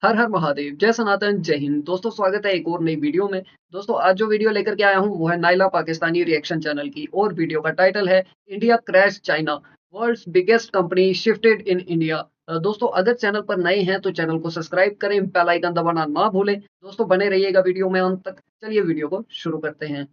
हर हर महादेव, जय सनातन, जय हिंद। दोस्तों स्वागत है एक और नई वीडियो में। दोस्तों आज जो वीडियो लेकर के आया हूँ वो है नाइला पाकिस्तानी रिएक्शन चैनल की और वीडियो का टाइटल है India crash China, world's biggest company shifted in India. दोस्तों अगर चैनल पर नए हैं तो चैनल को सब्सक्राइब करें, बेल आइकन दबाना ना भूलें। दोस्तों बने रहिएगा वीडियो में अंत तक। चलिए वीडियो को शुरू करते हैं।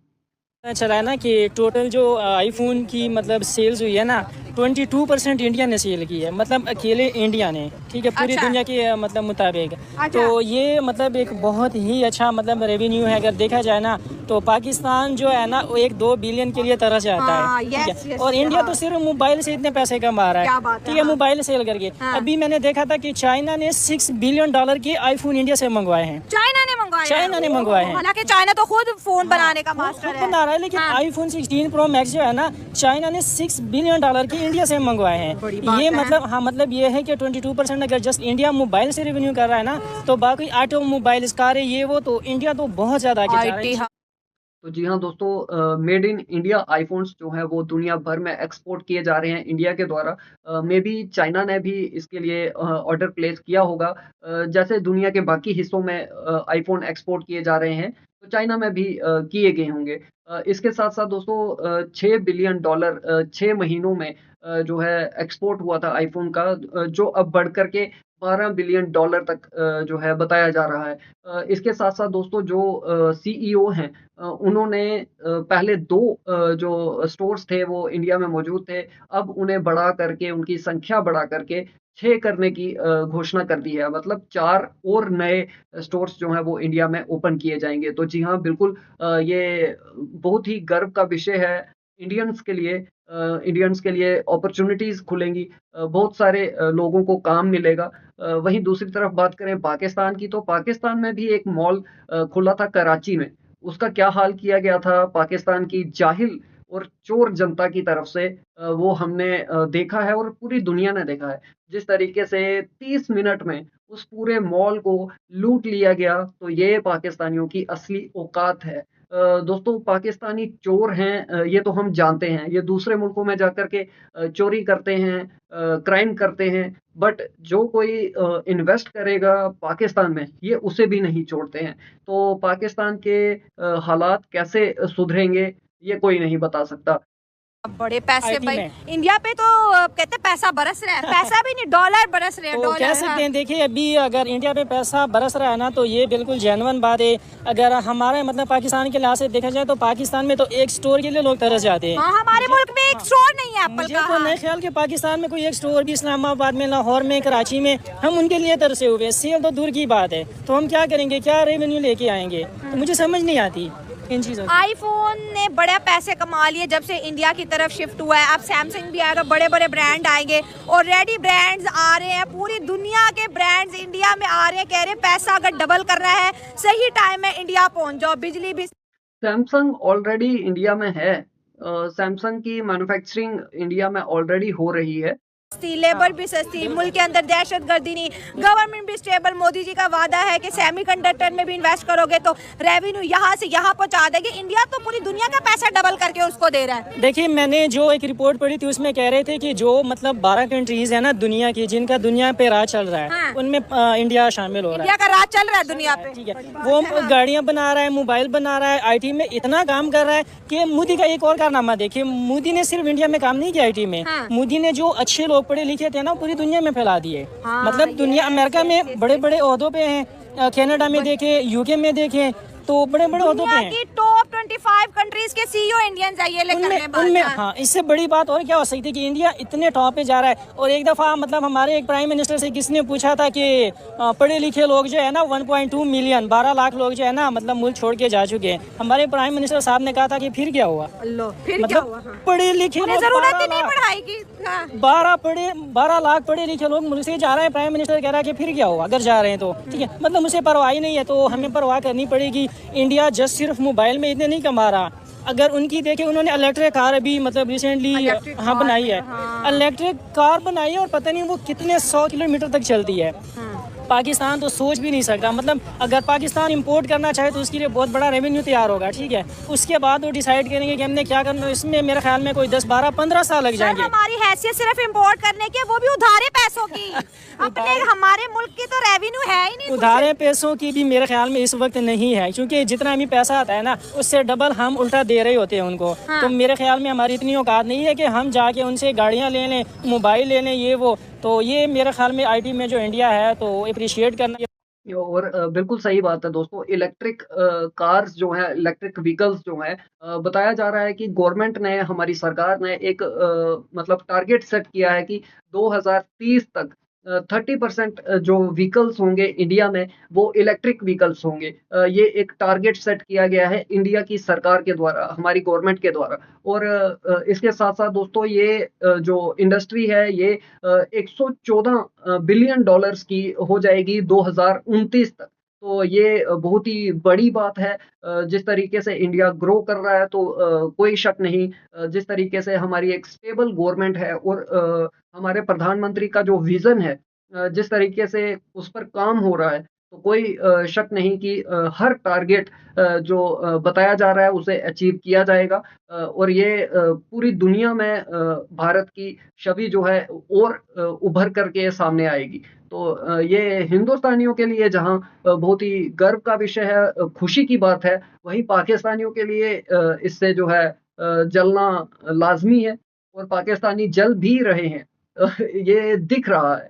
पता चला है ना कि टोटल जो आईफोन की मतलब सेल्स हुई है ना 22% इंडिया ने सेल की है, मतलब अकेले इंडिया ने। ठीक है, पूरी दुनिया के मतलब मुताबिक। तो ये मतलब एक बहुत ही अच्छा मतलब रेवेन्यू है। अगर देखा जाए ना तो पाकिस्तान जो है ना वो 1-2 बिलियन के लिए तरस जाता है। ठीक है, और इंडिया तो सिर्फ मोबाइल से इतने पैसे कमा रहा है। ठीक है, मोबाइल सेल करके। अभी मैंने देखा था कि चाइना ने $6 बिलियन के आईफोन इंडिया से मंगवाए हैं। चाइना ने मंगवाए हैं। हालांकि चाइना तो खुद फोन बनाने का मास्टर है, लेकिन आईफोन 16 प्रो मैक्स जो है ना चाइना ने $6 बिलियन के इंडिया से मंगवाए हैं। ये मतलब हाँ मतलब ये है कि 22% अगर जस्ट इंडिया मोबाइल से रेवेन्यू कर रहा है ना, तो बाकी ऑटोमोबाइल कारें ये वो तो इंडिया तो बहुत ज्यादा आगे जा रहा है। तो जी हाँ दोस्तों, मेड इन इंडिया आईफोन्स जो है वो दुनिया भर में एक्सपोर्ट किए जा रहे हैं इंडिया के द्वारा। मे बी चाइना ने भी इसके लिए ऑर्डर प्लेस किया होगा। जैसे दुनिया के बाकी हिस्सों में आईफोन एक्सपोर्ट किए जा रहे हैं तो चाइना में भी किए गए होंगे। इसके साथ साथ दोस्तों $6 बिलियन 6 महीनों में जो है एक्सपोर्ट हुआ था आईफोन का, जो अब बढ़ कर के $12 बिलियन तक जो है बताया जा रहा है। इसके साथ साथ दोस्तों जो सीईओ हैं उन्होंने पहले 2 जो स्टोर्स थे वो इंडिया में मौजूद थे, अब उन्हें बढ़ा करके उनकी संख्या बढ़ा करके 6 करने की घोषणा कर दी है। मतलब 4 और नए स्टोर्स जो हैं वो इंडिया में ओपन किए जाएँगे। तो जी हाँ, बिल्कुल ये बहुत ही गर्व का विषय है इंडियंस के लिए। इंडियंस के लिए अपॉर्च्युनिटीज़ खुलेंगी, बहुत सारे लोगों को काम मिलेगा। वहीं दूसरी तरफ बात करें पाकिस्तान की, तो पाकिस्तान में भी एक मॉल खुला था कराची में। उसका क्या हाल किया गया था पाकिस्तान की जाहिल और चोर जनता की तरफ से, वो हमने देखा है और पूरी दुनिया ने देखा है। जिस तरीके से 30 मिनट में उस पूरे मॉल को लूट लिया गया, तो ये पाकिस्तानियों की असली औकात है। दोस्तों पाकिस्तानी चोर हैं, ये तो हम जानते हैं। ये दूसरे मुल्कों में जाकर के चोरी करते हैं, क्राइम करते हैं, बट जो कोई इन्वेस्ट करेगा पाकिस्तान में, ये उसे भी नहीं छोड़ते हैं। तो पाकिस्तान के हालात कैसे सुधरेंगे, ये कोई नहीं बता सकता। बड़े पैसे भाई में इंडिया पे तो कहते पैसा बरस रहा है। पैसा भी नहीं, डॉलर बरस रहे हैं। तो डॉलर कह सकते हैं। देखिए अभी अगर इंडिया पे पैसा बरस रहा है ना तो ये बिल्कुल जेन्युइन बात है। अगर हमारे मतलब पाकिस्तान के लिहाज से देखा जाए तो पाकिस्तान में तो एक स्टोर के लिए लोग तरस जाते हैं। हमारे मुल्क में एक स्टोर नहीं है एप्पल का। तो नहीं ख्याल कि पाकिस्तान में कोई एक स्टोर भी इस्लामाबाद में, लाहौर में, कराची में, हम उनके लिए तरसे हुए। सेल तो दूर की बात है, तो हम क्या करेंगे, क्या रेवेन्यू लेके आएंगे? तो मुझे समझ नहीं आती इन चीज़ों। आईफोन ने बड़े पैसे कमा लिए जब से इंडिया की तरफ शिफ्ट हुआ है। अब सैमसंग भी आएगा, बड़े बड़े ब्रांड आएंगे। ऑलरेडी ब्रांड्स आ रहे हैं, पूरी दुनिया के ब्रांड्स इंडिया में आ रहे हैं। कह रहे हैं पैसा अगर डबल करना है, सही टाइम में इंडिया पहुंच जाओ। बिजली भी सैमसंग ऑलरेडी इंडिया में है। सैमसंग की मैन्युफैक्चरिंग इंडिया में ऑलरेडी हो रही है। लेबर भी सस्ती, मुल्क के अंदर दहशतगर्दी नहीं, गवर्नमेंट भी स्टेबल। मोदी जी का वादा है कि सेमीकंडक्टर में भी इन्वेस्ट करोगे तो रेवेन्यू यहाँ से यहाँ पहुँचा देगी। इंडिया तो पूरी दुनिया का पैसा डबल करके उसको दे रहा है। देखिए मैंने जो एक रिपोर्ट पढ़ी थी उसमें कह रहे थे कि जो मतलब 12 कंट्रीज है ना दुनिया की, जिनका दुनिया पे राज चल रहा है, उनमें इंडिया शामिल हो रहा है। इंडिया का राज चल रहा है दुनिया पे। ठीक है, वो गाड़ियाँ बना रहा है, मोबाइल बना रहा है, IT में इतना काम कर रहा है कि मोदी का एक और कारनामा देखिए, मोदी ने सिर्फ इंडिया में काम नहीं किया IT में। मोदी ने जो अच्छे लोग पढ़े लिखे थे ना पूरी दुनिया में फैला दिए। मतलब दुनिया, अमेरिका में बड़े बड़े ओहदों पे हैं, कनाडा में देखें, UK में देखें, तो बड़े बड़े ओहदों पे हैं। टॉप 25 कंट्रीज के CEO इंडियंस है। ये उनमें हाँ, इससे बड़ी बात और क्या हो सकती है कि इंडिया इतने टॉप पे जा रहा है। और एक दफ़ा मतलब हमारे एक प्राइम मिनिस्टर से किसने पूछा था कि पढ़े लिखे लोग जो है ना 1.2 मिलियन 12 लाख लोग जो है ना मतलब मुल्क छोड़ के जा चुके हैं। हमारे प्राइम मिनिस्टर साहब ने कहा था कि फिर क्या हुआ, मतलब पढ़े लिखे लोग 12 लाख पढ़े लिखे लोग मुल्क से जा रहे हैं। प्राइम मिनिस्टर कह रहा है कि फिर क्या हुआ अगर जा रहे हैं तो। ठीक है, मतलब मुझे परवाह ही नहीं है, तो हमें परवाह करनी पड़ेगी। इंडिया जस्ट सिर्फ मोबाइल में इतने नहीं कमा रहा। अगर उनकी देखें, उन्होंने इलेक्ट्रिक कार अभी मतलब रिसेंटली बनाई है। इलेक्ट्रिक कार बनाई है और पता नहीं वो कितने 100 किलोमीटर तक चलती है। पाकिस्तान तो सोच भी नहीं सकता। मतलब अगर पाकिस्तान इंपोर्ट करना चाहे तो उसके लिए बहुत बड़ा रेवेन्यू तैयार होगा। ठीक है, उसके बाद वो डिसाइड करेंगे कि हमने क्या करना है। इसमें मेरे ख्याल में कोई 10, 12, 15 साल लग जाएंगे। हमारी हैसियत सिर्फ इंपोर्ट करने के, वो भी उधारे पैसे पैसों की, अपने हमारे मुल्क की तो रेवेन्यू है ही नहीं। उधारे पैसों की भी मेरे ख्याल में इस वक्त नहीं है, क्योंकि जितना भी पैसा आता है ना उससे डबल हम उल्टा दे रहे होते हैं उनको। हाँ। तो मेरे ख्याल में हमारी इतनी औकात नहीं है कि हम जाके उनसे गाड़ियाँ ले लें, मोबाइल ले लें, ये वो। तो ये मेरे ख्याल में IT में जो इंडिया है तो अप्रिशिएट करना। और बिल्कुल सही बात है दोस्तों। इलेक्ट्रिक कार्स जो हैं, इलेक्ट्रिक व्हीकल्स जो हैं, बताया जा रहा है कि गवर्नमेंट ने, हमारी सरकार ने एक मतलब टारगेट सेट किया है कि 2030 तक 30% जो व्हीकल्स होंगे इंडिया में वो इलेक्ट्रिक व्हीकल्स होंगे। ये एक टारगेट सेट किया गया है इंडिया की सरकार के द्वारा, हमारी गवर्नमेंट के द्वारा। और इसके साथ-साथ दोस्तों ये जो इंडस्ट्री है ये 114 बिलियन डॉलर्स की हो जाएगी 2029 तक। तो ये बहुत ही बड़ी बात है। जिस तरीके से इंडिया ग्रो कर रहा है तो कोई शक नहीं, जिस तरीके से हमारी एक स्टेबल गवर्नमेंट है और हमारे प्रधानमंत्री का जो विज़न है, जिस तरीके से उस पर काम हो रहा है, तो कोई शक नहीं कि हर टारगेट जो बताया जा रहा है उसे अचीव किया जाएगा। और ये पूरी दुनिया में भारत की छवि जो है और उभर करके सामने आएगी। तो ये हिंदुस्तानियों के लिए जहाँ बहुत ही गर्व का विषय है, खुशी की बात है, वहीं पाकिस्तानियों के लिए इससे जो है जलना लाज़मी है और पाकिस्तानी जल भी रहे हैं। ये दिख रहा है।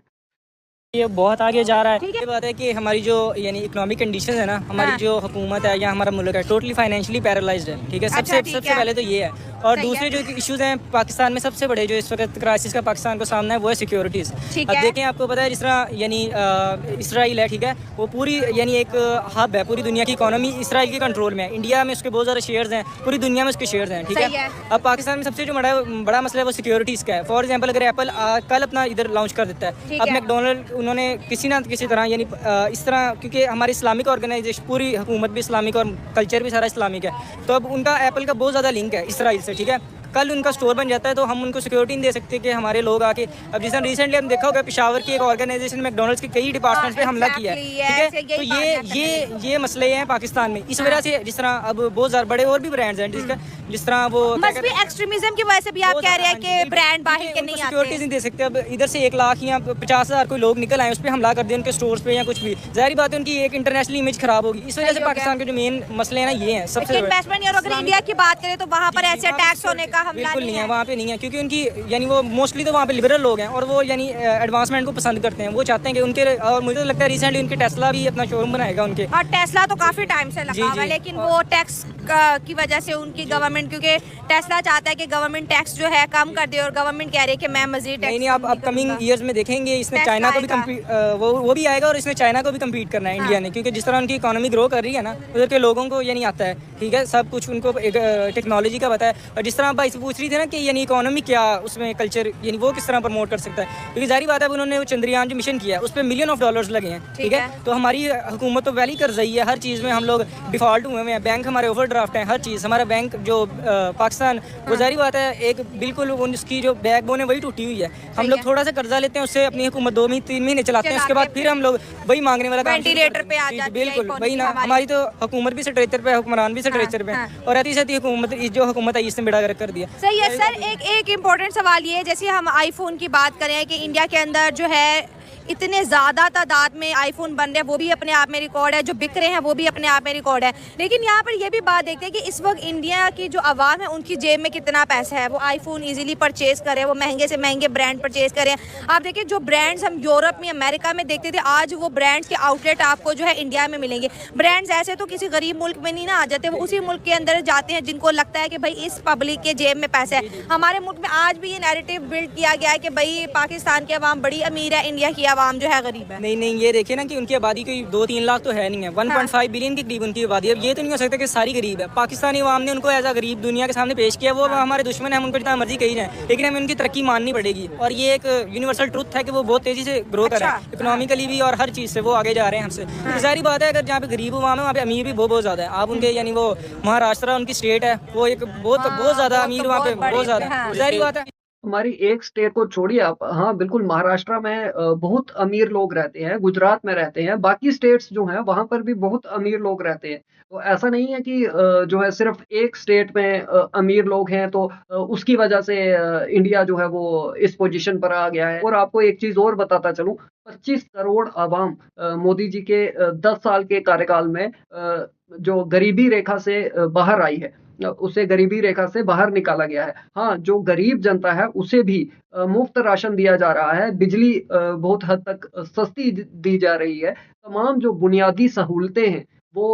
ये बहुत आगे जा रहा है। ठीक है। ये बात है कि हमारी जो यानी इकोनॉमिक कंडीशन है ना, हमारी हाँ। जो हुकूमत है या हमारा मुल्क है टोटली फाइनेंशियली पैरालाइज्ड है। ठीक है, अच्छा, सबसे ठीक सबसे है। पहले तो ये है। और सही दूसरे है। जो इश्यूज हैं पाकिस्तान में सबसे बड़े जो इस वक्त क्राइसिस का पाकिस्तान को सामना है वो है सिक्योरिटीज़। ठीक अब है। देखें, आपको पता है जिस तरह यानी इसराइल है, ठीक है, वो पूरी यानी एक हब है, पूरी दुनिया की इकोनॉमी इसराइल के कंट्रोल में है। इंडिया में उसके बहुत ज़्यादा शेयर्स हैं, पूरी दुनिया में उसके शेयर्स हैं। ठीक सही है। है। अब पाकिस्तान में सबसे जो बड़ा मसला है वो सिक्योरिटीज़ का है। फॉर एग्जाम्पल, अगर एप्पल कल अपना इधर लॉन्च कर देता है, ठीक अब है। मैकडोनल्ड उन्होंने किसी ना किसी तरह यानी इस तरह, क्योंकि हमारी इस्लामिक ऑर्गेनाइजेशन, पूरी हुकूमत भी इस्लामिक और कल्चर भी सारा इस्लामिक है, तो अब उनका एप्पल का बहुत ज़्यादा लिंक है इसराइल से। ठीक है, कल उनका स्टोर बन जाता है तो हम उनको सिक्योरिटी नहीं दे सकते कि हमारे लोग आके। अब जिस तरह रिसेंटली हम देखा होगा पेशावर की एक ऑर्गेनाइजेशन मैकडोनल्ड्स के कई डिपार्टमेंट्स पे हमला किया है। ठीक है, तो ये मसले हैं पाकिस्तान में। इस वजह से जिस तरह अब बहुत ज़्यादा बड़े और भी ब्रांड्स हैं जिस तरह वो मजहबी एक्सट्रीमिज्म की वजह से भी आप कह रहे हैं कि ब्रांड बाहर के नहीं सिक्योरिटीज आते। नहीं दे सकते। अब इधर से 1 लाख या 50,000 कोई लोग निकल आए, उस पर हमला कर दिया उनके स्टोर्स पे या कुछ भी, जाहिर बात है उनकी एक इंटरनेशनल इमेज खराब होगी। इस वजह सही से हो गया। पाकिस्तान के जो मेन मसले हैं ना ये हैं सबसे बड़े। इन्वेस्टमेंट और अगर इंडिया की बात करें तो वहाँ पर ऐसे टैक्स होने का हमला बिल्कुल नहीं है, है। वहाँ पे नहीं है, क्योंकि उनकी यानी वो मोस्टली तो वहाँ पे लिबरल लोग हैं और वो यानी एडवांसमेंट को पसंद करते हैं। वो चाहते हैं कि उनके, और मुझे तो लगता है रिसेंटली उनके टेस्ला भी अपना शोरूम बनाएगा उनके। और टेस्ला तो काफी टाइम से लगा जी, हुआ है, जी। लेकिन वो टैक्स की वजह से उनकी गवर्नमेंट, क्योंकि टेस्ला चाहता है कि गवर्नमेंट टैक्स जो है कम कर दे और गवर्नमेंट कह रही है कि मैं मजीद टैक्स नहीं, आप अपकमिंग ईयर्स में देखेंगे इसने टैक्स चाइना को भी आएगा। वो भी आएगा और इसने चाइना को भी कम्पीट करना है इंडिया ने, क्योंकि जिस तरह उनकी इकोनॉमी ग्रो कर रही है ना, उधर के लोगों को यानी आता है। ठीक है, सब कुछ उनको टेक्नोलॉजी का पता है। और जिस तरह भाई से पूछ रही थी ना कि यानी इकोनॉमी क्या उसमें कल्चर यानी वो किस तरह प्रमोट कर सकता है, क्योंकि जाहिर बात है उन्होंने वो चंद्रयान जो मिशन किया है उस पर $मिलियन ऑफ डॉलर्स लगे हैं। ठीक है, तो हमारी हुकूमत तो वैली कर रही है, हर चीज़ में हम लोग डिफॉल्ट हुए हैं, बैंक हमारे ओवरड्राफ्ट हैं, हर चीज़ हमारा बैंक जो पाकिस्तान, वो जाहिर बात है एक बिल्कुल उसकी जो बैकबोन है वही टूटी हुई है। हम लोग थोड़ा सा कर्जा लेते हैं, उससे अपनी हुकूमत 2-3 महीने चलाते हैं, उसके बाद फिर हम लोग वही मांगने वाला काम वेंटिलेटर पे आ जाती है बिल्कुल वही ना। इकोनॉमी हमारी तो हुकूमत भी स्ट्रेचर पे है, हुक्मरान भी स्ट्रेचर पे है, और रहती सहती हुकूमत जो हुकूमत है इसने बेड़ा गर्क कर दिया। सही है सर। एक इम्पोर्टेंट सवाल ये है, जैसे हम आईफोन की बात करें कि इंडिया के अंदर जो है इतने ज़्यादा तादाद में आईफोन बन रहे हैं, वो भी अपने आप में रिकॉर्ड है, जो बिक रहे हैं वो भी अपने आप में रिकॉर्ड है। लेकिन यहाँ पर ये भी बात देखते हैं कि इस वक्त इंडिया की जो आवाम है उनकी जेब में कितना पैसा है, वो आईफोन इजीली परचेज करें, वो महंगे से महंगे ब्रांड परचेज करें। आप देखिए जो ब्रांड्स हम यूरोप में, अमेरिका में देखते थे, आज वो ब्रांड्स के आउटलेट आपको जो है इंडिया में मिलेंगे। ब्रांड्स ऐसे तो किसी गरीब मुल्क में नहीं ना आ जाते, वो उसी मुल्क के अंदर जाते हैं जिनको लगता है कि भाई इस पब्लिक के जेब में पैसा है। हमारे मुल्क में आज भी ये नैरेटिव बिल्ड किया गया है कि भाई पाकिस्तान की आवाम बड़ी अमीर है, इंडिया की आवाम जो है गरीब है। नहीं, ये देखिए ना कि उनकी आबादी कोई 2-3 लाख तो है नहीं है, 1.5 बिलियन के करीब उनकी आबादी है। अब ये तो नहीं हो सकता कि सारी गरीब है। पाकिस्तानी अवाम ने उनको एज अ गरीब दुनिया के सामने पेश किया, वो हमारे दुश्मन है, हम उनको जितना मर्जी कही जाए, लेकिन हमें उनकी तरक्की माननी पड़ेगी। और ये एक यूनिवर्सल ट्रुथ है कि वो बहुत तेजी से ग्रो कर रहे हैं, इकोनॉमिकली भी और हर चीज़ से वो आगे जा रहे हैं हमसे। तो जाहिर बात है अगर जहाँ पे गरीब अवाम है वहाँ पे अमीर भी बहुत ज़्यादा है। आप उनके यानी वो महाराष्ट्र उनकी स्टेट है, वो एक बहुत ज़्यादा अमीर, वहाँ पे बहुत ज़्यादा, जाहिर बात है। हमारी एक स्टेट को छोड़िए आप, हाँ, बिल्कुल महाराष्ट्र में बहुत अमीर लोग रहते हैं, गुजरात में रहते हैं, बाकी स्टेट्स जो हैं वहाँ पर भी बहुत अमीर लोग रहते हैं। तो ऐसा नहीं है कि जो है सिर्फ़ एक स्टेट में अमीर लोग हैं तो उसकी वजह से इंडिया जो है वो इस पोज़ीशन पर आ गया है। और आपको एक चीज़ और बताता चलूँ, 25 करोड़ आवाम मोदी जी के 10 साल के कार्यकाल में जो गरीबी रेखा से बाहर आई है, उसे गरीबी रेखा से बाहर निकाला गया है। हाँ, जो गरीब जनता है उसे भी मुफ्त राशन दिया जा रहा है, बिजली बहुत हद तक सस्ती दी जा रही है, तमाम जो बुनियादी सहूलतें हैं वो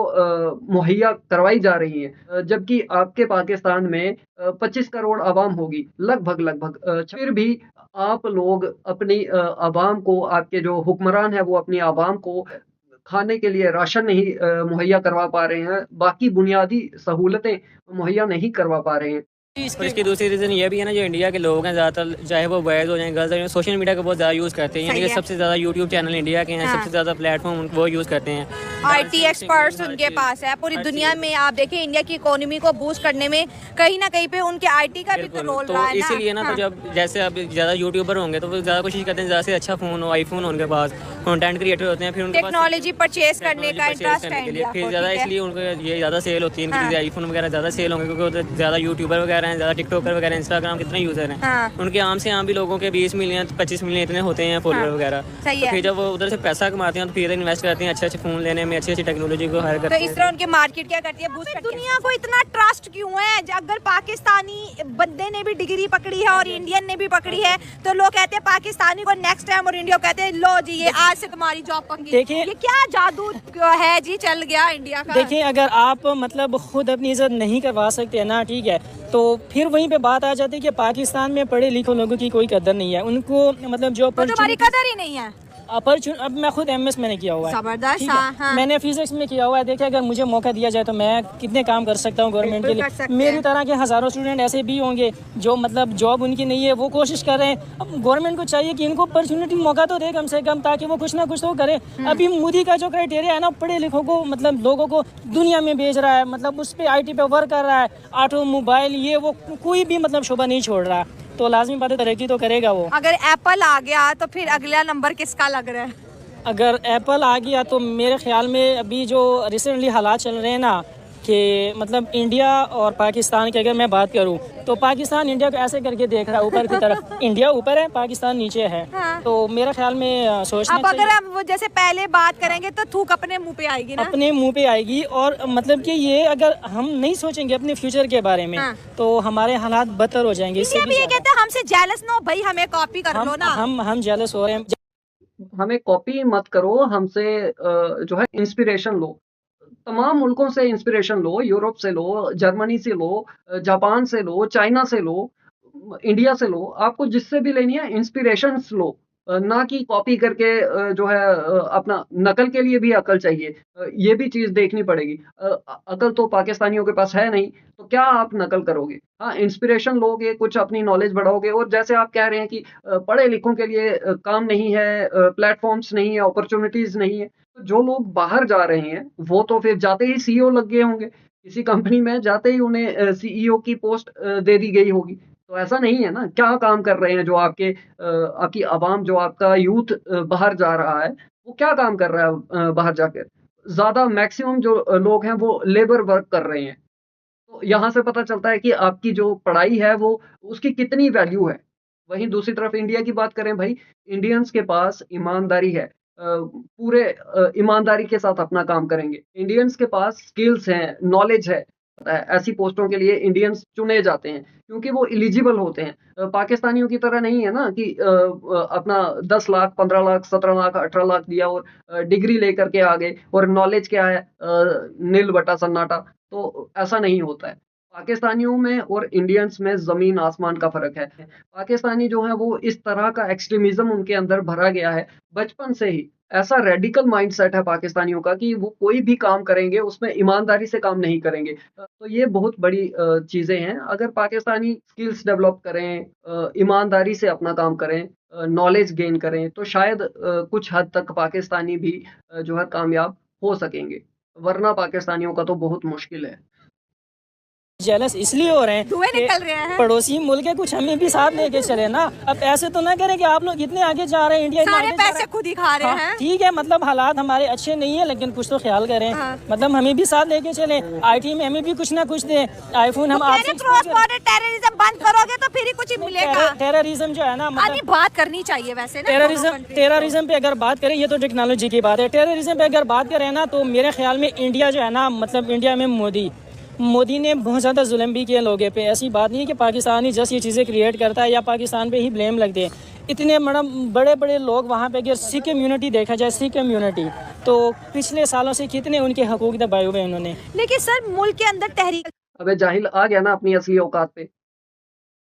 मुहैया करवाई जा रही हैं। जबकि आपके पाकिस्तान में 25 करोड़ आवाम होगी, लगभग-लगभग फिर भी आप लोग अपनी आवाम को, आपके जो हुक्मरान हैं वो अपनी आवाम को खाने के लिए राशन नहीं मुहैया करवा पा रहे हैं, बाकी बुनियादी सहूलतें मुहैया नहीं करवा पा रहे हैं। और इसकी दूसरी रीज़न ये भी है ना, जो इंडिया के लोग हैं ज़्यादातर, चाहे वो बॉयज़ हो जाए गर्ल्स हो जाए, सोशल मीडिया का बहुत ज़्यादा यूज़ करते हैं। यानी कि सबसे ज़्यादा यूट्यूब चैनल इंडिया के हैं, सबसे ज़्यादा प्लेटफॉर्म वो यूज़ करते हैं। आईटी एक्सपर्ट्स उनके पास है। पूरी दुनिया में आप देखिए इंडिया की इकोनॉमी को बूस्ट करने में कहीं ना कहीं पे उनके आईटी का भी तो रोल रहा है ना। इसीलिए ना, तो जब जैसे अब ज़्यादा यूट्यूबर होंगे तो वो ज़्यादा कोशिश करते हैं ज़्यादा से अच्छा फ़ोन हो, आईफोन हो उनके पास, कंटेंट क्रिएटर होते हैं, फिर उनके पास टेक्नोलॉजी परचेज करने का इंटरेस्ट है इंडिया फिर को, ज़्यादा, ठीक है? इसलिए उनको ये ज़्यादा सेल होती है इनकी चीज़ें, आईफोन वगैरह ज़्यादा सेल होंगे क्योंकि उधर ज़्यादा यूट्यूबर वगैरह हैं, ज़्यादा टिकटॉकर वगैरह, इंस्टाग्राम कितने यूज़र हैं। उनके आम से आम भी लोगों के 20 मिलियन 25 मिलियन इतने होते हैं फॉलोअर वगैरह। तो फिर जब वो उधर से पैसा कमाते हैं तो फिर इन्वेस्ट करते हैं अच्छे अच्छे फ़ोन लेने में, अच्छी अच्छी टेक्नोलॉजी को हायर करते तो हैं। इस तरह उनकी मार्केट क्या करती है, बूस्ट करती है। दुनिया को इतना ट्रस्ट क्यों है? अगर पाकिस्तानी बंदे ने भी डिग्री पकड़ी है और इंडियन ने भी पकड़ी है तो लोग कहते हैं पाकिस्तानी को नेक्स्ट टाइम, और इंडिया को कहते हैं लो जी ये आज से तुम्हारी जॉब पक्की। देखिए, ये क्या जादू है जी चल गया इंडिया का। देखिए, अगर आप मतलब खुद अपनी इज्जत नहीं करवा सकते ना, ठीक है, तो फिर वहीं पे बात आ जाती है कि पाकिस्तान में पढ़े लिखे लोगों की कोई कदर नहीं है। उनको मतलब जो तुम्हारी कदर ही नहीं है। अब मैं खुद एमएस मैंने किया हुआ है, जबरदस्त। ठीक है? हाँ। मैंने फिजिक्स में किया हुआ है। देखिए, अगर मुझे मौका दिया जाए तो मैं कितने काम कर सकता हूँ गवर्नमेंट के लिए। मेरी तरह के हज़ारों स्टूडेंट ऐसे भी होंगे जो मतलब जॉब उनकी नहीं है, वो कोशिश कर रहे हैं। अब गवर्नमेंट को चाहिए कि इनको अपॉर्चुनिटी मौका तो दे कम से कम, ताकि वो कुछ ना कुछ तो करे। अभी मोदी का जो क्राइटेरिया है ना, पढ़े लिखों को मतलब लोगों को दुनिया में भेज रहा है, मतलब उस पर IT पे वर्क कर रहा है, ऑटोमोबाइल ये वो कोई भी मतलब शोभा नहीं छोड़ रहा, तो लाजमी बात है तरक्की तो करेगा वो। अगर एप्पल आ गया तो फिर अगला नंबर किसका लग रहा है? अगर एप्पल आ गया तो मेरे ख्याल में अभी जो रिसेंटली हालात चल रहे हैं ना, कि मतलब इंडिया और पाकिस्तान की अगर मैं बात करूं तो पाकिस्तान इंडिया को ऐसे करके देख रहा है ऊपर की तरफ। इंडिया ऊपर है, पाकिस्तान नीचे है। हाँ। तो मेरे ख्याल में सोचना अब अगर हम वो जैसे पहले बात करेंगे तो थूक अपने मुंह पे आएगी ना, अपने मुंह पे आएगी। और मतलब कि ये अगर हम नहीं सोचेंगे अपने फ्यूचर के बारे में, हाँ, तो हमारे हालात बदतर हो जाएंगे। इससे भी ये कहते हैं हमसे जेलस ना हो भाई, हमें कॉपी कर लो ना। हम जेलस हो रहे हैं। हमें कॉपी मत करो, हमसे जो है इंस्पिरेशन लो। तमाम मुल्कों से इंस्पिरेशन लो, यूरोप से लो, जर्मनी से लो, जापान से लो, चाइना से लो, इंडिया से लो, आपको जिससे भी लेनी है इंस्पिरेशंस लो। ना कि कॉपी करके जो है अपना नकल के लिए भी अकल चाहिए। ये भी चीज़ देखनी पड़ेगी। अकल तो पाकिस्तानियों के पास है नहीं, तो क्या आप नकल करोगे? हाँ, इंस्पिरेशन लोगे, कुछ अपनी नॉलेज बढ़ाओगे। और जैसे आप कह रहे हैं कि पढ़े लिखों के लिए काम नहीं है, प्लेटफ़ॉर्म्स नहीं है, अपॉर्च्युनिटीज़ नहीं है। तो जो लोग बाहर जा रहे हैं, वो तो फिर जाते ही CEO लग गए होंगे। किसी कंपनी में जाते ही उन्हें CEO की पोस्ट दे दी गई होगी। तो ऐसा नहीं है ना, क्या काम कर रहे हैं जो आपकी आवाम, जो आपका यूथ बाहर जा रहा है, वो क्या काम कर रहा है बाहर जाकर? ज़्यादा मैक्सिमम जो लोग हैं वो लेबर वर्क कर रहे हैं। तो यहाँ से पता चलता है कि आपकी जो पढ़ाई है वो उसकी कितनी वैल्यू है। वहीं दूसरी तरफ इंडिया की बात करें भाई, इंडियंस के पास ईमानदारी है। पूरे ईमानदारी के साथ अपना काम करेंगे। इंडियंस के पास स्किल्स हैं, नॉलेज है। ऐसी पोस्टों के लिए इंडियंस चुने जाते हैं क्योंकि वो एलिजिबल होते हैं। पाकिस्तानियों की तरह नहीं है ना कि अपना 10 लाख, 15 लाख, 17 लाख, 18 लाख दिया और डिग्री लेकर के आ गए और नॉलेज क्या है, नील बटा सन्नाटा। तो ऐसा नहीं होता है। पाकिस्तानियों में और इंडियंस में ज़मीन आसमान का फ़र्क है। पाकिस्तानी जो है वो इस तरह का एक्सट्रीमिज़्म उनके अंदर भरा गया है बचपन से ही। ऐसा रेडिकल माइंडसेट है पाकिस्तानियों का कि वो कोई भी काम करेंगे उसमें ईमानदारी से काम नहीं करेंगे। तो ये बहुत बड़ी चीज़ें हैं। अगर पाकिस्तानी स्किल्स डेवलप करें, ईमानदारी से अपना काम करें, नॉलेज गेन करें, तो शायद कुछ हद तक पाकिस्तानी भी जो है कामयाब हो सकेंगे। वरना पाकिस्तानियों का तो बहुत मुश्किल है। जेलस इसलिए हो रहे हैं, धुएं निकल रहे हैं। पड़ोसी मुल्क है, कुछ हमें भी साथ लेके चले ना। अब ऐसे तो ना करें कि आप लोग इतने आगे जा रहे हैं, इंडिया सारे पैसे खुद ही खा रहे हैं। ठीक है, मतलब हालात हमारे अच्छे नहीं है, लेकिन कुछ तो ख्याल करें। मतलब हमें भी साथ लेके चले, IT में हमें भी कुछ ना कुछ दे। आईफोन हम आपसे क्रॉस बॉर्डर टेररिज्म बंद करोगे तो फिर ही कुछ मिलेगा। टेररिज्म जो है ना, मतलब बात करनी चाहिए वैसे ना। टेररिज्म पे अगर बात करें, ये तो टेक्नोलॉजी की बात है। टेररिज्म पे अगर बात करें ना, तो मेरे ख्याल में इंडिया जो है ना, मतलब इंडिया में मोदी ने बहुत ज़्यादा जुल्म भी किया लोगों पे। ऐसी बात नहीं है कि पाकिस्तान ही जस्ट ये चीज़ें क्रिएट करता है या पाकिस्तान पे ही ब्लेम लगते हैं। इतने बड़े बड़े लोग वहाँ पे, अगर सिख कम्युनिटी देखा जाए, सिख कम्युनिटी तो पिछले सालों से कितने उनके हकूक दबाए हुए उन्होंने। लेकिन सर मुल्क के अंदर तहरीक, अबे जाहिल आ गया ना अपनी असली औकात पे।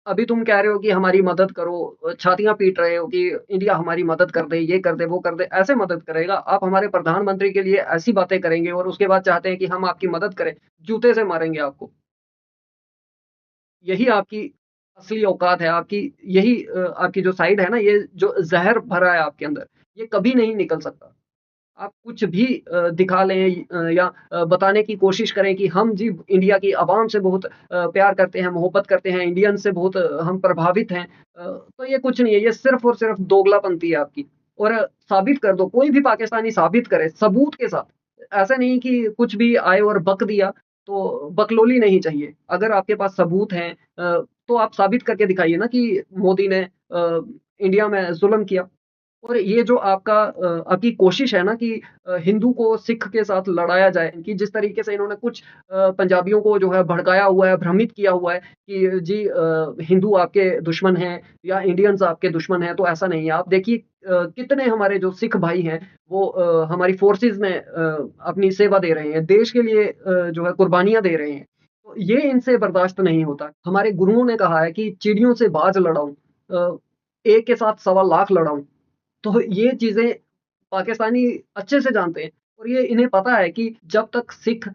अभी तुम कह रहे हो कि हमारी मदद करो, छातियां पीट रहे हो कि इंडिया हमारी मदद कर दे, ये कर दे, वो कर दे। ऐसे मदद करेगा? आप हमारे प्रधानमंत्री के लिए ऐसी बातें करेंगे और उसके बाद चाहते हैं कि हम आपकी मदद करें? जूते से मारेंगे आपको। यही आपकी असली औकात है, आपकी यही आपकी जो साइड है ना, ये जो जहर भरा है आपके अंदर, ये कभी नहीं निकल सकता। आप कुछ भी दिखा लें या बताने की कोशिश करें कि हम जी इंडिया की आवाम से बहुत प्यार करते हैं, मोहब्बत करते हैं, इंडियन से बहुत हम प्रभावित हैं, तो ये कुछ नहीं है, ये सिर्फ और सिर्फ दोगलापंती है आपकी। और साबित कर दो, कोई भी पाकिस्तानी साबित करे सबूत के साथ। ऐसा नहीं कि कुछ भी आए और बक दिया, तो बकलोली नहीं चाहिए। अगर आपके पास सबूत हैं तो आप साबित करके दिखाइए ना कि मोदी ने इंडिया में जुल्म किया। और ये जो आपकी कोशिश है ना कि हिंदू को सिख के साथ लड़ाया जाए, कि जिस तरीके से इन्होंने कुछ पंजाबियों को जो है भड़काया हुआ है, भ्रमित किया हुआ है कि जी हिंदू आपके दुश्मन हैं या इंडियंस आपके दुश्मन हैं, तो ऐसा नहीं है। आप देखिए कितने हमारे जो सिख भाई हैं वो हमारी फोर्सेस में अपनी सेवा दे रहे हैं, देश के लिए जो है कुर्बानियां दे रहे हैं। तो ये इनसे बर्दाश्त नहीं होता। हमारे गुरुओं ने कहा है कि चिड़ियों से बाज लड़ाऊं, एक के साथ 1.25 लाख लड़ाऊं। तो ये चीजें पाकिस्तानी अच्छे से जानते हैं और ये इन्हें पता है कि जब तक सिख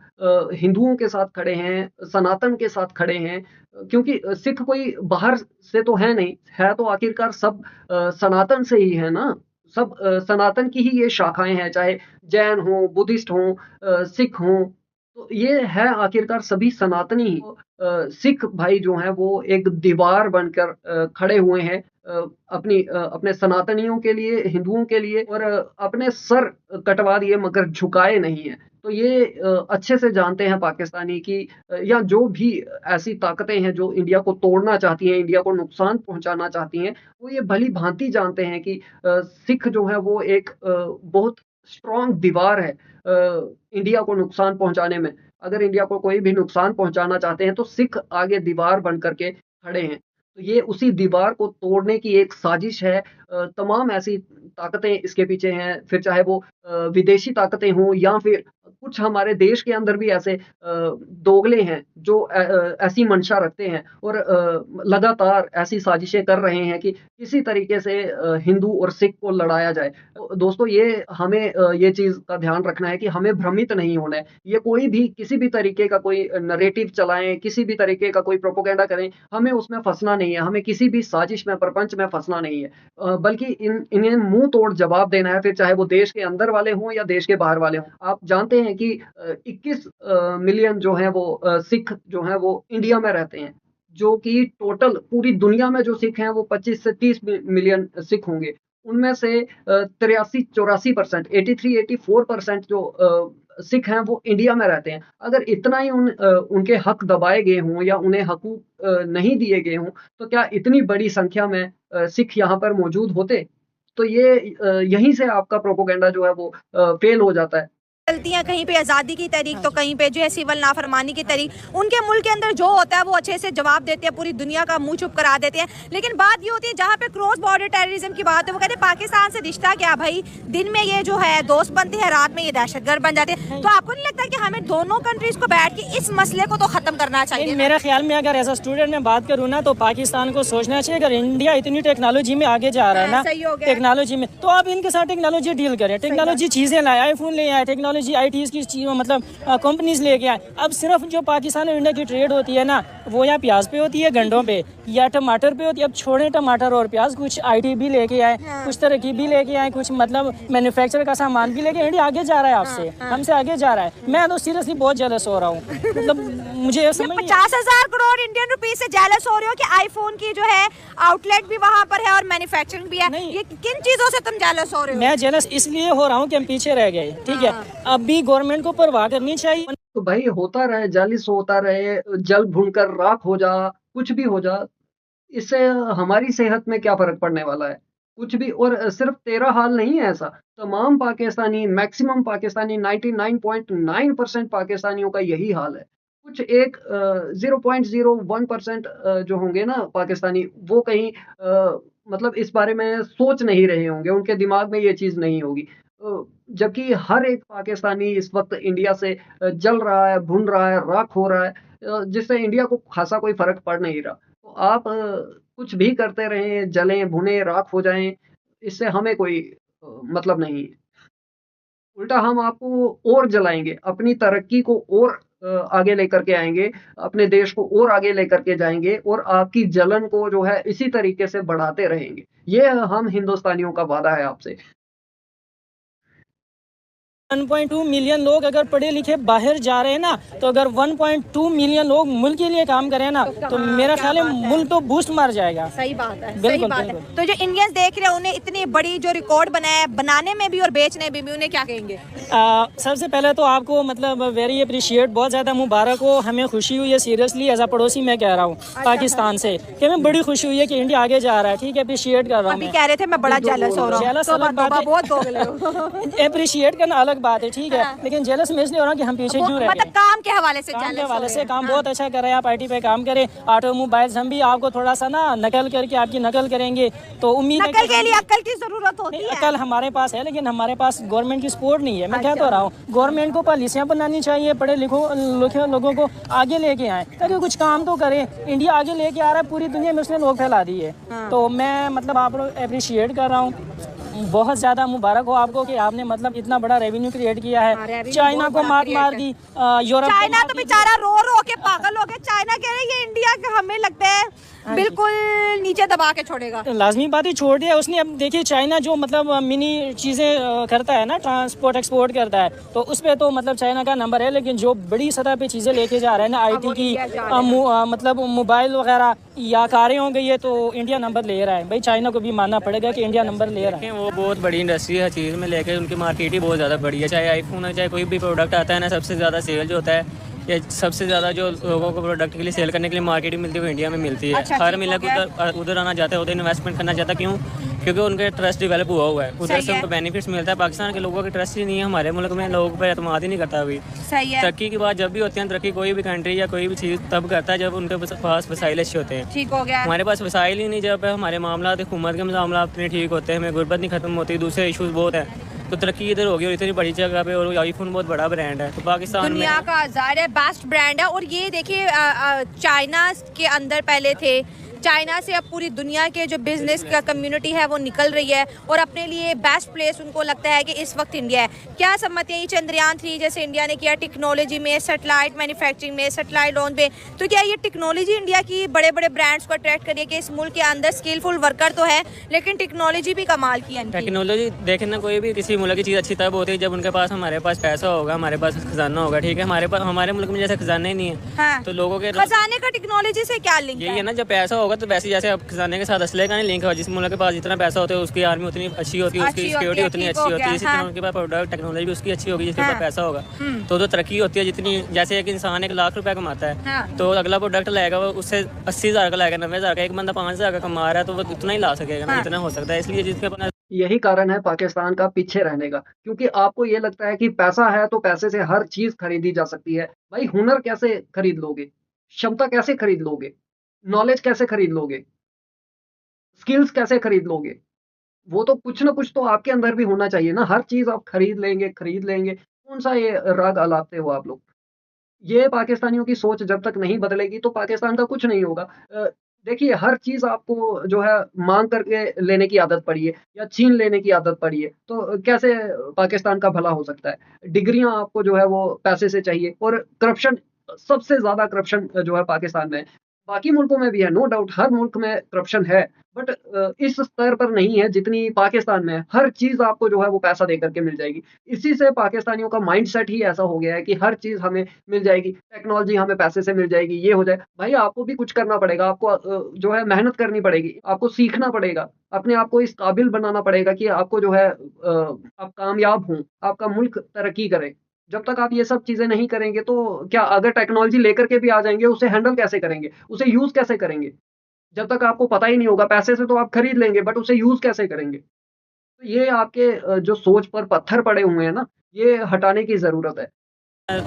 हिंदुओं के साथ खड़े हैं, सनातन के साथ खड़े हैं, क्योंकि सिख कोई बाहर से तो है नहीं, है तो आखिरकार सब सनातन से ही है ना। सब सनातन की ही ये शाखाएं हैं, चाहे जैन हो, बुद्धिस्ट हो, सिख हो, तो ये है आखिरकार सभी सनातनी ही। सिख भाई जो हैं वो एक दीवार बनकर खड़े हुए हैं अपने सनातनियों के लिए, हिंदुओं के लिए, और अपने सर कटवा दिए मगर झुकाए नहीं है। तो ये अच्छे से जानते हैं पाकिस्तानी कि या जो भी ऐसी ताकतें हैं जो इंडिया को तोड़ना चाहती हैं, इंडिया को नुकसान पहुंचाना चाहती हैं, वो ये भली भांति जानते हैं कि सिख जो है वो एक बहुत स्ट्रॉन्ग दीवार है इंडिया को नुकसान पहुंचाने में। अगर इंडिया को कोई भी नुकसान पहुंचाना चाहते हैं तो सिख आगे दीवार बन करके खड़े हैं। तो ये उसी दीवार को तोड़ने की एक साजिश है। तमाम ऐसी ताकतें इसके पीछे हैं, फिर चाहे वो विदेशी ताकतें हों या फिर कुछ हमारे देश के अंदर भी ऐसे दोगले हैं जो ऐसी मंशा रखते हैं और लगातार ऐसी साजिशें कर रहे हैं कि किसी तरीके से हिंदू और सिख को लड़ाया जाए। तो दोस्तों ये हमें ये चीज़ का ध्यान रखना है कि हमें भ्रमित नहीं होना है। ये कोई भी किसी भी तरीके का कोई नैरेटिव चलाएं, किसी भी तरीके का कोई प्रोपेगेंडा करें, हमें उसमें फंसना नहीं है, हमें किसी भी साजिश में, प्रपंच में फंसना नहीं है, बल्कि इन्हें मुंह तोड़ जवाब देना है, फिर चाहे वो देश के अंदर वाले हों या देश के बाहर वाले हों। आप जानते हैं कि 21 मिलियन जो है वो सिख जो है वो इंडिया में रहते हैं, जो कि टोटल पूरी दुनिया में जो सिख हैं वो 25 से 30 मिलियन सिख होंगे। उनमें से 83-84%, 83-84% जो सिख हैं वो इंडिया में रहते हैं। अगर इतना ही उनके हक दबाए गए हों या उन्हें हकूक नहीं दिए गए हों, तो क्या इतनी बड़ी संख्या में सिख यहाँ पर मौजूद होते? तो ये यहीं से आपका प्रोपोगेंडा जो है वो फेल हो जाता है। चलती हैं, कहीं पे आज़ादी की तहरीक तो कहीं पे जो है सिविल नाफरमानी की तहरीक। उनके मुल्क के अंदर जो होता है वो अच्छे से जवाब देते हैं, पूरी दुनिया का मुंह चुप करा देते हैं। लेकिन बात ये होती है जहाँ पे क्रॉस बॉर्डर टेररिज्म की बात है, वो कहते हैं पाकिस्तान से रिश्ता क्या भाई, दिन में ये जो है दोस्त बनते हैं, रात में ये दहशतगर्द बन जाते हैं। तो आपको नहीं लगता कि हमें दोनों कंट्रीज को बैठ के इस मसले को तो खत्म करना चाहिए? मेरे ख्याल में अगर एज अ स्टूडेंट में बात करूँ ना, तो पाकिस्तान को सोचना चाहिए अगर इंडिया इतनी टेक्नोलॉजी में आगे जा रहा है ना, टेक्नोलॉजी में, तो आप इनके साथ टेक्नोलॉजी डील करें, टेक्नोलॉजी चीजें लाए, आईफोन ले आए, टेक्नोलॉजी IT की मतलब कंपनीज लेके आए। अब सिर्फ जो पाकिस्तान और इंडिया की ट्रेड होती है ना, वो या प्याज पे होती है, गंडों पे, या टमाटर पे होती है। अब छोड़े टमाटर और प्याज, कुछ IT भी लेके आए, कुछ तरक्की भी लेके आए, कुछ मतलब मैन्युफैक्चर का सामान भी लेके इंडिया आगे जा रहा है, आपसे हमसे आगे जा रहा है। मैं तो सीरियसली बहुत जेलस हो रहा हूँ। मतलब मुझे समझ 50,000 करोड़ इंडियन रुपीस से जेलस हो रहे हो कि आईफोन की जो है आउटलेट भी वहाँ पर है और मैन्युफैक्चरिंग भी है, ये किन चीजों से तुम जेलस हो रहे हो? मैं जेलस इसलिए हो रहा हूँ कि हम पीछे रह गए, ठीक है। अब भी गवर्नमेंट को परवाह करनी चाहिए। तो भाई होता रहे, जालिस होता रहे, जल भूनकर राख हो जा, कुछ भी हो जा, इससे हमारी सेहत में क्या फर्क पड़ने वाला है? कुछ भी। और सिर्फ तेरा हाल नहीं है ऐसा, तमाम पाकिस्तानी, मैक्सिमम पाकिस्तानी, 99.9% पाकिस्तानियों का यही हाल है। कुछ एक 0.01% जो होंगे ना पाकिस्तानी, वो कहीं मतलब इस बारे में सोच नहीं रहे होंगे, उनके दिमाग में ये चीज़ नहीं होगी। जबकि हर एक पाकिस्तानी इस वक्त इंडिया से जल रहा है, भुन रहा है, राख हो रहा है, जिससे इंडिया को खासा कोई फर्क पड़ नहीं रहा। तो आप कुछ भी करते रहें, जलें, भुने, राख हो जाएं, इससे हमें कोई मतलब नहीं है। उल्टा हम आपको और जलाएंगे, अपनी तरक्की को और आगे लेकर के आएंगे, अपने देश को और आगे लेकर के जाएंगे और आपकी जलन को जो है इसी तरीके से बढ़ाते रहेंगे। ये हम हिंदुस्तानियों का वादा है आपसे। 1.2 मिलियन लोग अगर पढ़े लिखे बाहर जा रहे हैं ना, तो अगर 1.2 मिलियन लोग मुल्क के लिए काम करें ना, तो मेरा ख्याल है मुल्क तो बूस्ट मार जाएगा। सही बात है, सही बात है। तो जो इंडियंस देख रहे हैं उन्हें इतनी बड़ी जो रिकॉर्ड बनाया है, बनाने में भी और बेचने में भी, उन्हें क्या कहेंगे? सबसे पहले तो आपको मतलब वेरी अप्रिशिएट, बहुत ज़्यादा मुबारक हो, हमें खुशी हुई है सीरियसली एज अ पड़ोसी मैं कह रहा हूँ पाकिस्तान से, कि हमें बड़ी खुशी हुई है कि इंडिया आगे जा रहा है, ठीक है, अप्रिशिएट कर रहा हूँ। अभी कह रहे थे मैं बड़ा जेलस हो रहा हूँ, जेलस अलग बात है, अप्रिशिएट करना अलग बात है, ठीक है, लेकिन जेलस में इसलिए हो रहा हूँ कि हम पीछे क्यों रह गए। मतलब काम के हवाले से, काम के हवाले से काम बहुत अच्छा कर रहे हैं आप, IT पे काम करें, ऑटोमोबाइल्स, हम भी आपको थोड़ा सा ना नकल करके आपकी नकल करेंगे, तो उम्मीद है नकल के लिए अक्ल की जरूरत होती है। अक्ल हमारे पास है, लेकिन हमारे पास गवर्नमेंट की सपोर्ट नहीं है। मैं कह तो रहा हूँ गवर्नमेंट को पॉलिसियाँ बनानी चाहिए, पढ़े लिखे लोगों को आगे लेके आए ताकि कुछ काम तो करें। इंडिया आगे लेके आ रहा है, पूरी दुनिया में उसने लोग फैला दी है। तो मैं मतलब आप लोग अप्रिशिएट कर रहा हूँ, बहुत ज़्यादा मुबारक हो आपको कि आपने मतलब इतना बड़ा रेवेन्यू क्रिएट किया है। चाइना को मार दी, यूरोप, चाइना तो बेचारा रो रो के पागल हो गया। चाइना कह रहे हैं ये इंडिया के, हमें लगता है बिल्कुल नीचे दबा के छोड़ेगा। लाजमी बात ही छोड़ दिया उसने। अब देखिए चाइना जो मतलब मिनी चीज़ें करता है ना, ट्रांसपोर्ट एक्सपोर्ट करता है, तो उस पर तो मतलब चाइना का नंबर है, लेकिन जो बड़ी सतह पे चीज़ें लेके जा रहे हैं ना, IT की मतलब मोबाइल वगैरह या कारें हो गई है, तो इंडिया नंबर ले रहा है। भाई चाइना को भी मानना पड़ेगा कि इंडिया नंबर ले रहा है। वो बहुत बड़ी इंडस्ट्री है, चीज़ में लेके उनकी मार्केट ही बहुत ज़्यादा बड़ी है। चाहे आईफोन है, चाहे कोई भी प्रोडक्ट आता है ना, सबसे ज़्यादा सेल जो होता है, ये सबसे ज़्यादा जो लोगों को प्रोडक्ट के लिए सेल करने के लिए मार्केट मिलती है वो इंडिया में मिलती है। हर मिलक उधर आना चाहता है, उधर इन्वेस्टमेंट करना चाहता है। क्यों? क्योंकि उनका ट्रस्ट डेवलप हुआ है, उधर से उनको बेनिफिट्स मिलता है। पाकिस्तान के लोगों का ट्रस्ट ही नहीं है हमारे मुल्क में, लोगों पर एतमाद ही नहीं करता अभी। तरक्की की बात जब भी होती है, तरक्की कोई भी कंट्री या कोई भी चीज़ तब करता है जब उनके पास वसाइल अच्छे होते हैं। ठीक हो गया, हमारे पास वसाइल ही नहीं, जब हमारे मामला हुकूमत के मामला अपने ठीक होते हैं, हमें गुर्बत नहीं खत्म होती, दूसरे इशूज़ बहुत हैं, तो तरक्की इधर होगी। और इतनी बड़ी जगह पे, और आईफोन बहुत बड़ा ब्रांड है, तो पाकिस्तान दुनिया का ज़ाहिर बेस्ट ब्रांड है। और ये देखिए चाइना के अंदर पहले थे, चाइना से अब पूरी दुनिया के जो बिजनेस का कम्युनिटी है वो निकल रही है, और अपने लिए बेस्ट प्लेस उनको लगता है कि इस वक्त इंडिया है। क्या समझते हैं ये चंद्रयान 3 जैसे इंडिया ने किया, टेक्नोलॉजी में, सैटेलाइट मैन्युफैक्चरिंग में, सैटेलाइट लॉन्च पे, तो क्या ये टेक्नोलॉजी इंडिया की बड़े बड़े ब्रांड्स को अट्रैक्ट करिए कि इस मुल्क के अंदर स्किलफुल वर्कर तो है लेकिन टेक्नोलॉजी भी कमाल की है? टेक्नोलॉजी देखें ना, कोई भी किसी मुल्क की चीज़ अच्छी तब होती है जब उनके पास, हमारे पास पैसा होगा, हमारे पास खजाना होगा, ठीक है। हमारे मुल्क में जैसे खजाना ही नहीं है, तो लोगों के खजाने का टेक्नोलॉजी से क्या लिंक यही है ना, जब पैसा होगा तो वैसे जैसे खजाने के साथ असले का नहीं लिंक है। जिस मुल्क के पास जितना पैसा होता है उसकी आर्मी उतनी अच्छी होती है, उसकी सिक्योरिटी उतनी अच्छी होती है, इसी तरह उनके पास प्रोडक्ट टेक्नोलॉजी उसकी अच्छी होगी जिसके पास पैसा होगा, तो तरक्की होती है। जितनी जैसे एक इंसान 1 लाख रुपया कमाता है, तो अगला प्रोडक्ट लाएगा वो उससे 80,000 का लाएगा, 90,000 का। एक बंदा 5,000 का कमा रहा है तो वो उतना ही ला सकेगा ना, इतना हो सकता है। इसलिए जिसके पास, यही कारण है पाकिस्तान का पीछे रहने का, क्योंकि आपको ये लगता है कि पैसा है तो पैसे से हर चीज खरीदी जा सकती है। भाई हुनर कैसे खरीद लोगे? क्षमता कैसे खरीद लोगे? नॉलेज कैसे खरीद लोगे? स्किल्स कैसे खरीद लोगे? वो तो कुछ ना कुछ तो आपके अंदर भी होना चाहिए ना। हर चीज आप खरीद लेंगे, कौन सा ये राग अलापते हो आप लोग? ये पाकिस्तानियों की सोच जब तक नहीं बदलेगी तो पाकिस्तान का कुछ नहीं होगा। देखिए हर चीज आपको जो है मांग करके लेने की आदत पड़ी है या छीन लेने की आदत पड़ी है, तो कैसे पाकिस्तान का भला हो सकता है? डिग्रियां आपको जो है वो पैसे से चाहिए, और करप्शन, सबसे ज्यादा करप्शन जो है पाकिस्तान में। बाकी मुल्कों में भी है, नो डाउट हर मुल्क में करप्शन है, बट इस स्तर पर नहीं है जितनी पाकिस्तान में है। हर चीज़ आपको जो है वो पैसा देकर के मिल जाएगी। इसी से पाकिस्तानियों का माइंडसेट ही ऐसा हो गया है कि हर चीज़ हमें मिल जाएगी, टेक्नोलॉजी हमें पैसे से मिल जाएगी, ये हो जाए। भाई आपको भी कुछ करना पड़ेगा, आपको जो है मेहनत करनी पड़ेगी, आपको सीखना पड़ेगा, अपने आप को इस काबिल बनाना पड़ेगा कि आपको जो है आप कामयाब हों, आपका मुल्क तरक्की करे। जब तक आप ये सब चीज़ें नहीं करेंगे तो क्या अगर टेक्नोलॉजी लेकर के भी आ जाएँगे, उसे हैंडल कैसे करेंगे? उसे यूज़ कैसे करेंगे? जब तक आपको पता ही नहीं होगा, पैसे से तो आप खरीद लेंगे बट उसे यूज़ कैसे करेंगे? तो ये आपके जो सोच पर पत्थर पड़े हुए हैं ना, ये हटाने की ज़रूरत है।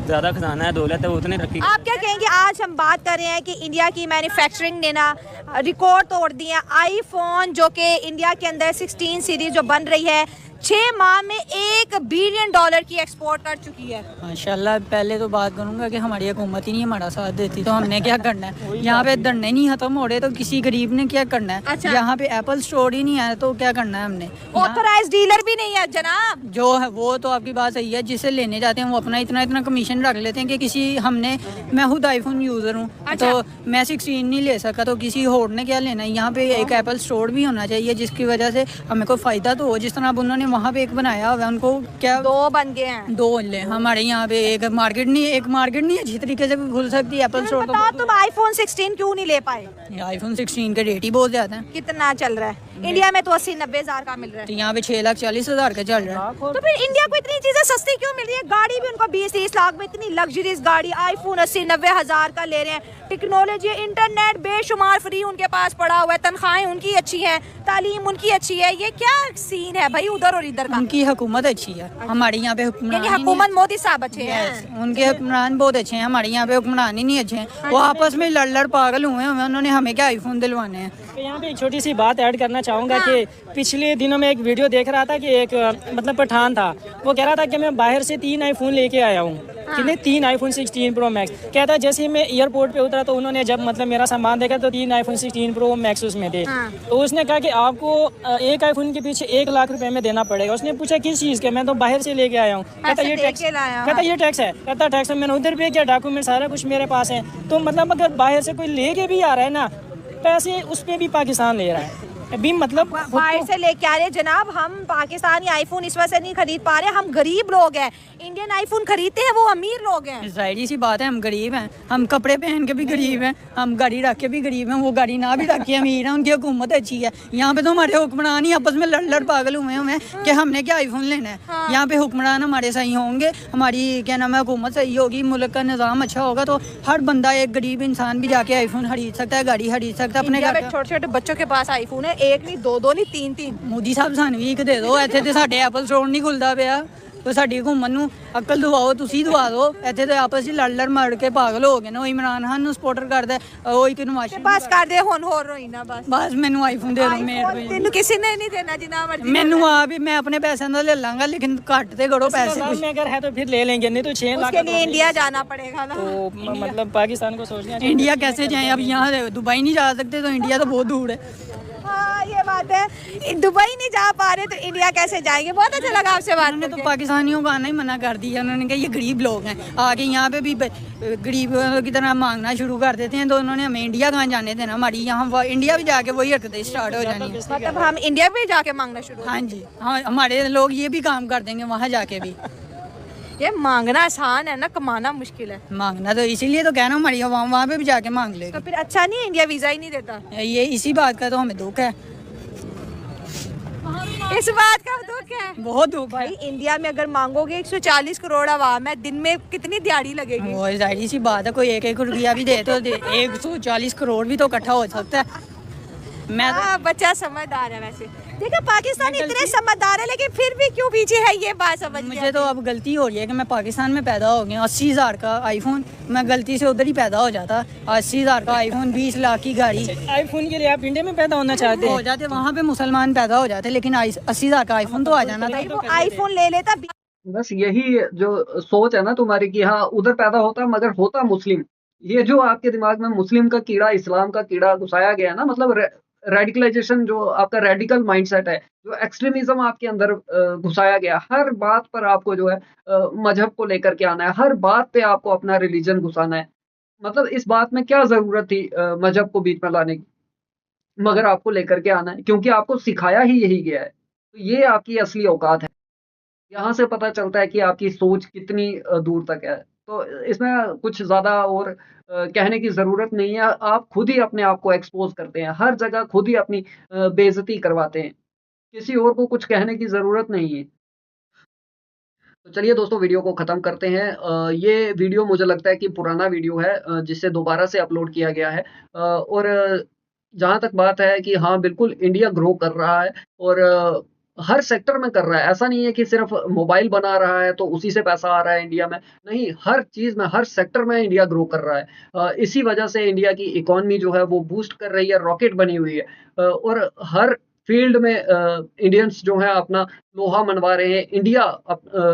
ज़्यादा खजाना है, दौलत है, वो उतने रखी। आप क्या कहेंगे, आज हम बात कर रहे हैं कि इंडिया की मैन्युफैक्चरिंग ने ना रिकॉर्ड तोड़ दिए। आईफोन जो कि इंडिया के अंदर 16 सीरीज जो बन रही है 6 माह में $1 बिलियन की एक्सपोर्ट कर चुकी है। माशाल्लाह। पहले तो बात करूंगा कि हमारी हुकूमत ही नहीं हमारा साथ देती तो हमने क्या करना है। यहाँ पे धरने नहीं खत्म हो रहे तो किसी गरीब ने क्या करना है। अच्छा। यहाँ पे एप्पल स्टोर ही नहीं है तो क्या करना है हमने। ऑथराइज्ड डीलर भी नहीं है जनाब। जो है वो तो आपकी बात सही है, जिसे लेने जाते हैं वो अपना इतना इतना कमीशन रख लेते हैं कि किसी हमने, मैं खुद आईफोन यूज़र हूँ। अच्छा। तो मैं 16 नहीं ले सका तो किसी और ने क्या लेना है। यहाँ पे एक एप्पल स्टोर भी होना चाहिए जिसकी वजह से हमें कोई फ़ायदा तो हो। जिस तरह अब उन्होंने वहाँ पे एक बनाया हुआ है, उनको क्या 2 बन गए हैं। 2 ले। हमारे यहाँ पे एक मार्केट नहीं अच्छी तरीके से खुल सकती एप्पल स्टोर। बताओ तुम आईफोन 16 क्यों नहीं ले पाए? आईफोन 16 का रेट ही बहुत ज्यादा है। कितना चल रहा है? इंडिया में तो 80-90 हजार का मिल रहा है। तो यहाँ पे 6,40,000 का चल रहा है। तो फिर इंडिया को इतनी चीजें सस्ती क्यों मिल रही है? गाड़ी भी उनको 20-30 लाख में, इतनी लग्जरीज गाड़ी, आईफोन 80-90 हजार का ले रहे हैं। टेक्नोलॉजी, इंटरनेट बेशुमार फ्री उनके पास पड़ा हुआ है, तनख्वाहें उनकी अच्छी हैं, तालीम उनकी अच्छी है। ये क्या सीन है भाई उधर और इधर का? उनकी हुकूमत अच्छी है, हमारे यहाँ पे हुक्मरान ही नहीं हुकूमत मोदी साहब अच्छे है। हैं। उनके हुक्मरान बहुत अच्छे हैं, हमारे यहाँ पे हुक्मरान ही नहीं अच्छे हैं। वो आपस में लड़ पागल हुए हैं, उन्होंने हमें क्या आईफोन दिलवाने हैं। तो यहाँ पे एक छोटी सी बात ऐड करना चाहूँगा कि पिछले दिनों में एक वीडियो देख रहा था कि एक मतलब पठान था, वो कह रहा था कि मैं बाहर से 3 आईफोन लेके आया हूँ। कितने? 3 आईफोन 16 प्रो मैक्स। कहता है जैसे ही मैं एयरपोर्ट पे उतरा तो उन्होंने जब मतलब मेरा सामान देखा तो 3 आईफोन 16 प्रो मैक्स उसमें थे। तो उसने कहा कि आपको एक आईफोन के पीछे 1 लाख रुपए में देना पड़ेगा। उसने पूछा किस चीज़ के? मैं तो बाहर से लेके आया हूँ। कहता ये टैक्स, कहता ये टैक्स है। कहता टैक्स है। मैंने उधर पे किया, डॉक्यूमेंट सारा कुछ मेरे पास है। तो मतलब अगर बाहर से कोई लेके भी आ रहा है ना पैसे, उस पर भी पाकिस्तान ले रहा है अभी। मतलब बाहर से लेके आ रहे जनाब। हम पाकिस्तानी आईफोन इस वजह से नहीं खरीद पा रहे, हम गरीब लोग हैं। इंडियन आईफोन खरीदते हैं वो अमीर लोग हैं। जाहिर सी बात है, हम गरीब हैं। हम कपड़े पहन के भी गरीब हैं, हम गाड़ी रख के भी गरीब हैं। वो गाड़ी ना भी रख के अमीर हैं, उनकी हुकूमत अच्छी है। यहाँ पे तो हमारे हुक्मरान ही आपस में लड़ पागल हुए हैं कि हमने क्या आईफोन लेना है। हाँ। यहाँ पे हुक्मरान हमारे सही होंगे, हमारी क्या नाम है हुकूमत सही होगी, मुल्क का निज़ाम अच्छा होगा तो हर बंदा, एक गरीब इंसान भी जाके आईफोन खरीद सकता है, गाड़ी खरीद सकता है अपने घर। छोटे छोटे बच्चों के पास आईफोन है, 1 नहीं 2 नहीं 3। मोदी साहब सानू भी एक दे दो। ਇੱਥੇ ਤੇ ਸਾਡੇ ਐਪਲ ਸਟੋਰ ਨਹੀਂ ਖੁੱਲਦਾ ਪਿਆ। तो ਸਾਡੀ हुकूमत ਨੂੰ अकल दवाओ, ਤੁਸੀਂ दवा दो। ਇੱਥੇ ਤੇ ਆਪਸ ਵਿੱਚ ਲੜ ਮੜ ਕੇ ਪਾਗਲ ਹੋ ਗਏ ਨੇ। ਉਹ ਇਮਰਾਨ ਖਾਨ ਨੂੰ ਸਪੋਰਟਰ ਕਰਦਾ, ਉਹ ਇੱਕ ਨਵਾਜ਼ ਬਸ ਕਰਦੇ ਹੁਣ ਹੋਰ ਰੋਈ ਨਾ ਬਸ ਮੈਨੂੰ ਆਈਫੋਨ ਦੇ ਦਿਓ ਮੇਰੇ। ਤੈਨੂੰ ਕਿਸੇ ਨੇ ਨਹੀਂ ਦੇਣਾ ਜਿੰਨਾ ਮਰਜ਼ੀ। ਮੈਨੂੰ ਆ ਵੀ मैं अपने पैसे ਦਾ ले लांगा लेकिन घट ते करो पैसे। में अगर है तो फिर ले लेंगे, नहीं तो 6 लाख उसके लिए इंडिया जाना पड़ेगा ना। तो मतलब पाकिस्तान को सोचना। इंडिया कैसे जाए? अब यहाँ से दुबई नहीं जा सकते तो इंडिया तो बहुत दूर है। हाँ ये बात है, दुबई नहीं जा पा रहे तो इंडिया कैसे जाएंगे। बहुत अच्छा लगा आपसे बात उन्होंने तो पाकिस्तानियों को आना ही मना कर दिया। उन्होंने कहा ये गरीब लोग हैं, आगे यहाँ पे भी गरीब की तरह मांगना शुरू कर देते हैं। तो उन्होंने हमें इंडिया कहाँ जाने देना, हमारी यहाँ इंडिया भी जाके वही हरकतें स्टार्ट हो जानी है। मतलब हम इंडिया भी जाके मांगना शुरू? हाँ जी, हाँ हमारे लोग ये भी काम कर देंगे वहाँ जाके भी। ये मांगना आसान है ना, कमाना मुश्किल है। मांगना तो इसीलिए तो कहना हमारी वहाँ पे भी जाके मांग लेगी। तो फिर अच्छा नहीं है, इंडिया वीजा ही नहीं देता। ये इसी बात का तो हमें दुख है, इस बात का दुख है, बहुत दुख भाई। इंडिया में अगर मांगोगे 140 करोड़ आवाम है, दिन में कितनी दिहाड़ी लगेगी? वो जाहिर सी बात है, कोई 1-1 रुपया भी दे तो 140 करोड़ भी तो इकट्ठा हो सकता है। मैं बच्चा समझदार है वैसे। देखो पाकिस्तान इतने समझदार है लेकिन फिर भी क्यों पीछे है, ये बात समझ नहीं मुझे तो अब गलती हो रही है कि मैं पाकिस्तान में पैदा हो गया। 80,000 का आईफोन, मैं गलती से उधर ही पैदा हो जाता। 80,000 का आईफोन, 20 लाख की गाड़ी। आईफोन के लिए आप इंडिया में पैदा होना चाहते हैं? हो जाते, वहाँ पे मुसलमान पैदा हो जाते, लेकिन 80,000 का आईफोन तो आ जाना था। वो आईफोन ले लेता। बस यही जो सोच है ना तुम्हारी कि हाँ उधर पैदा होता मगर होता मुस्लिम। ये जो आपके दिमाग में मुस्लिम का कीड़ा, इस्लाम का कीड़ा घुसाया गया है ना, मतलब रेडिकलाइजेशन, जो आपका रेडिकल माइंडसेट है, जो एक्सट्रीमिज्म आपके अंदर घुसाया गया, हर बात पर आपको जो है मजहब को लेकर के आना है, हर बात पे आपको अपना रिलीजन घुसाना है। मतलब इस बात में क्या ज़रूरत थी मज़हब को बीच में लाने की? मगर आपको लेकर के आना है क्योंकि आपको सिखाया ही यही गया है। तो ये आपकी असली औकात है। यहाँ से पता चलता है कि आपकी सोच कितनी दूर तक है। तो इसमें कुछ ज़्यादा और कहने की ज़रूरत नहीं है। आप खुद ही अपने आप को एक्सपोज़ करते हैं। हर जगह खुद ही अपनी बेइज़्ज़ती करवाते हैं। किसी और को कुछ कहने की ज़रूरत नहीं है। तो चलिए दोस्तों वीडियो को ख़त्म करते हैं। ये वीडियो मुझे लगता है कि पुराना वीडियो है जिसे दोबारा से अपलोड किया गया है। और जहाँ तक बात है कि हाँ, बिल्कुल इंडिया ग्रो कर रहा है और हर सेक्टर में कर रहा है। ऐसा नहीं है कि सिर्फ़ मोबाइल बना रहा है तो उसी से पैसा आ रहा है इंडिया में। नहीं, हर चीज़ में, हर सेक्टर में इंडिया ग्रो कर रहा है। इसी वजह से इंडिया की इकॉनमी जो है वो बूस्ट कर रही है, रॉकेट बनी हुई है। और हर फ़ील्ड में इंडियंस जो हैं अपना लोहा मनवा रहे हैं, इंडिया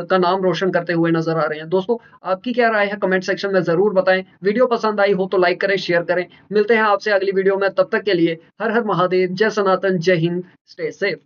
का नाम रोशन करते हुए नज़र आ रहे हैं। दोस्तों, आपकी क्या राय है कमेंट सेक्शन में ज़रूर बताएँ। वीडियो पसंद आई हो तो लाइक करें, शेयर करें। मिलते हैं आपसे अगली वीडियो में, तब तक के लिए हर हर महादेव, जय सनातन, जय हिंद, स्टे सेफ।